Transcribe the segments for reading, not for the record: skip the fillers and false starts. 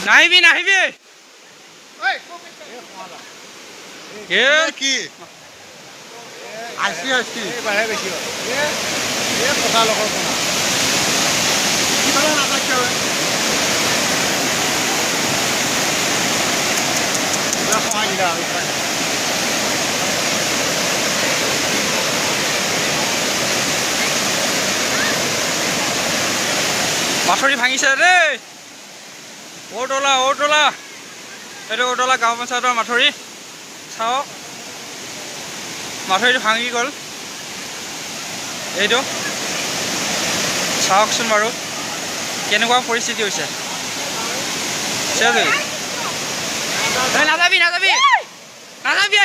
নাহিবি নাহিবি কি আশী আশী বাঢ়ে বেছি কথা লগৰ শুনা সময় দিলা মাথৰি ভাঙিছে দেই ঔটলা ঔটলা এইটো ঔটলা গাঁও পঞ্চায়তৰ মাথৰি চাওক মাথৰিটো ভাঙি গ'ল এইটো চাওকচোন বাৰু কেনেকুৱা পৰিস্থিতি হৈছে নাযাবি নাযাবি নাযাবি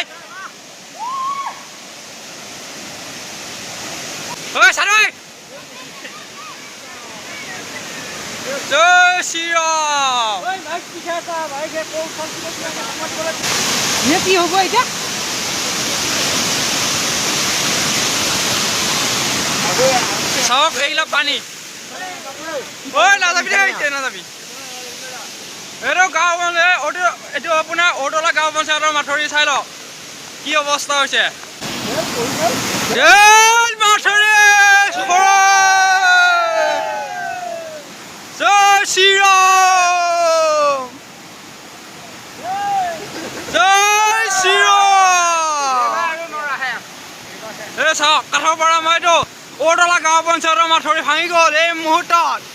ঐ চাৰৈ জয় শ্ৰীৰাম কি হ'ব এতিয়া চাওক এইবিলাক পানী ঐ নাযাবি দেই নাযাবি এইটো গাঁও এইটো আপোনাৰ ঔটলা গাঁও পঞ্চায়তৰ মাথৰি চাই লওক কি অৱস্থা হৈছে মাথৰি জয় শ্ৰীৰাম জয় শ্ৰীৰাম এই চাওক কাঠৰ পৰা মই এইটো ঔটলা গাঁও পঞ্চায়তৰ মাথৰি ভাঙি গ'ল এই মুহূৰ্তত